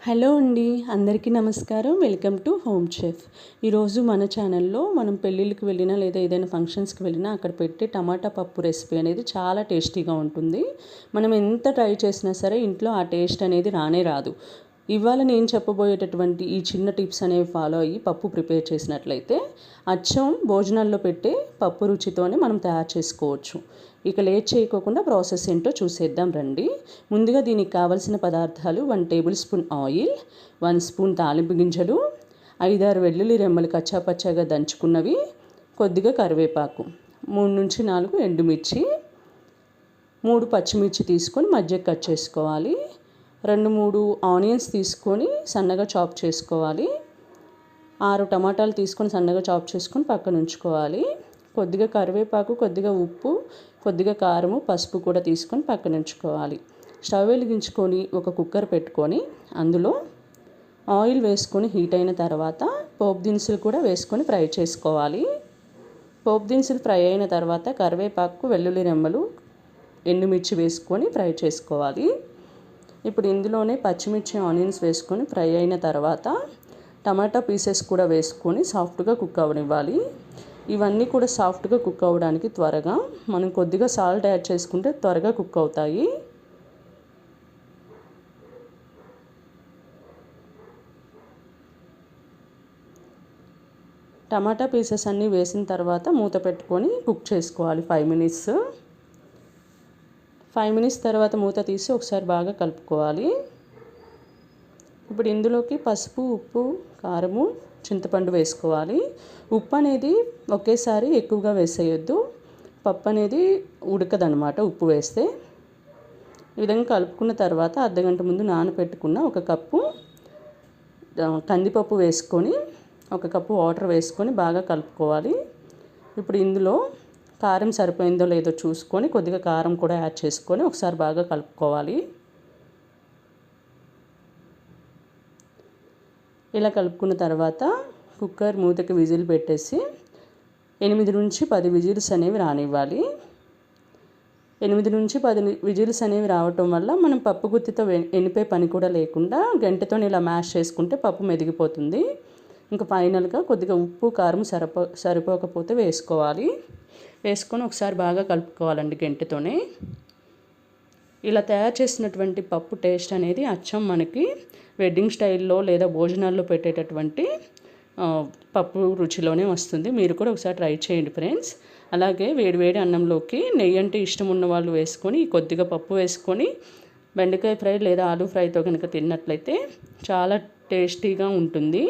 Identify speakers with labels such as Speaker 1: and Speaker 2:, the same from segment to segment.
Speaker 1: Hello అండి, అందరికీ నమస్కారం. Welcome to home chef. ఈరోజు మన ఛానల్లో మనం పెళ్ళిళ్ళకి వెళ్ళినా లేదా ఏదైనా ఫంక్షన్స్కి వెళ్ళినా అక్కడ పెట్టే టమాటా పప్పు రెసిపీ అనేది చాలా టేస్టీగా ఉంటుంది. మనం ఎంత ట్రై చేసినా సరే ఇంట్లో ఆ టేస్ట్ అనేది రానే రాదు. ఇవాళ నేను చెప్పబోయేటటువంటి ఈ చిన్న టిప్స్ అనేవి ఫాలో అయ్యి పప్పు ప్రిపేర్ చేసినట్లయితే అచ్చం భోజనాల్లో పెట్టే పప్పు రుచితోనే మనం తయారు చేసుకోవచ్చు. ఇక లేట్ చేయకోకుండా ప్రాసెస్ ఏంటో చూసేద్దాం రండి. ముందుగా దీనికి కావలసిన పదార్థాలు: 1 టేబుల్ స్పూన్ ఆయిల్, 1 స్పూన్ తాలింపు గింజలు, 5-6 వెల్లుల్లి రెమ్మలు కచ్చాపచ్చాగా దంచుకున్నవి, కొద్దిగా కరివేపాకు, 3 నుంచి 4 ఎండుమిర్చి, 3 పచ్చిమిర్చి తీసుకొని మధ్యకి కట్ చేసుకోవాలి. 2-3 ఆనియన్స్ తీసుకొని సన్నగా చాప్ చేసుకోవాలి. 6 టమాటాలు తీసుకొని సన్నగా చాప్ చేసుకొని పక్కన ఉంచుకోవాలి. కొద్దిగా కరివేపాకు, కొద్దిగా ఉప్పు, కొద్దిగా కారము, పసుపు కూడా తీసుకొని పక్కన ఉంచుకోవాలి. స్టవ్ వెలిగించుకొని ఒక కుక్కర్ పెట్టుకొని అందులో ఆయిల్ వేసుకొని హీట్ అయిన తర్వాత పోపు దినుసులు కూడా వేసుకొని ఫ్రై చేసుకోవాలి. పోపు దినుసులు ఫ్రై అయిన తర్వాత కరివేపాకు, వెల్లుల్లి రెమ్మలు, ఎండుమిర్చి వేసుకొని ఫ్రై చేసుకోవాలి. ఇప్పుడు ఇందులోనే పచ్చిమిర్చి, ఆనియన్స్ వేసుకొని ఫ్రై అయిన తర్వాత టమాటా పీసెస్ కూడా వేసుకొని సాఫ్ట్గా కుక్ అవ్వనివ్వాలి. ఇవన్నీ కూడా సాఫ్ట్గా కుక్ అవ్వడానికి త్వరగా మనం కొద్దిగా సాల్ట్ యాడ్ చేసుకుంటే త్వరగా కుక్ అవుతాయి. టమాటా పీసెస్ అన్నీ వేసిన తర్వాత మూత పెట్టుకొని కుక్ చేసుకోవాలి 5 మినిట్స్. 5 మినిట్స్ తర్వాత మూత తీసి ఒకసారి బాగా కలుపుకోవాలి. ఇప్పుడు ఇందులోకి పసుపు, ఉప్పు, కారము, చింతపండు వేసుకోవాలి. ఉప్పు అనేది ఒకేసారి ఎక్కువగా వేసేయొద్దు, పప్పు అనేది ఉడకదనమాట ఉప్పు వేస్తే. ఈ విధంగా కలుపుకున్న తర్వాత అర్ధగంట ముందు నానబెట్టుకున్న 1 కప్పు కందిపప్పు వేసుకొని 1 కప్పు వాటర్ వేసుకొని బాగా కలుపుకోవాలి. ఇప్పుడు ఇందులో కారం సరిపోయిందో లేదో చూసుకొని కొద్దిగా కారం కూడా యాడ్ చేసుకొని ఒకసారి బాగా కలుపుకోవాలి. ఇలా కలుపుకున్న తర్వాత కుక్కర్ మూతకి విజిల్ పెట్టేసి 8 నుంచి 10 విజిల్స్ అనేవి రానివ్వాలి. 8 నుంచి 10 విజిల్స్ అనేవి రావటం వల్ల మనం పప్పు గుత్తితో ఎనిపే పని కూడా లేకుండా గంటెతో ఇలా మ్యాష్ చేసుకుంటే పప్పు మెదిగిపోతుంది. ఇంకా ఫైనల్గా కొద్దిగా ఉప్పు, కారం సరిపోకపోతే వేసుకోవాలి. వేసుకొని ఒకసారి బాగా కలుపుకోవాలండి గంటెతోనే. ఇలా తయారు చేసినటువంటి పప్పు టేస్ట్ అనేది అచ్చం మనకి వెడ్డింగ్ స్టైల్లో లేదా భోజనాల్లో పెట్టేటటువంటి పప్పు రుచిలోనే వస్తుంది. మీరు కూడా ఒకసారి ట్రై చేయండి ఫ్రెండ్స్. అలాగే వేడివేడి అన్నంలోకి నెయ్యి అంటే ఇష్టం ఉన్న వాళ్ళు వేసుకొని కొద్దిగా పప్పు వేసుకొని బెండకాయ ఫ్రై లేదా ఆలూ ఫ్రైతో కనుక తిన్నట్లయితే చాలా టేస్టీగా ఉంటుంది.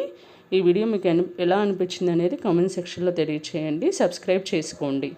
Speaker 1: ఈ వీడియో మీకు ఎలా అనిపించింది అనేది కామెంట్ సెక్షన్లో తెలియచేయండి. సబ్స్క్రైబ్ చేసుకోండి.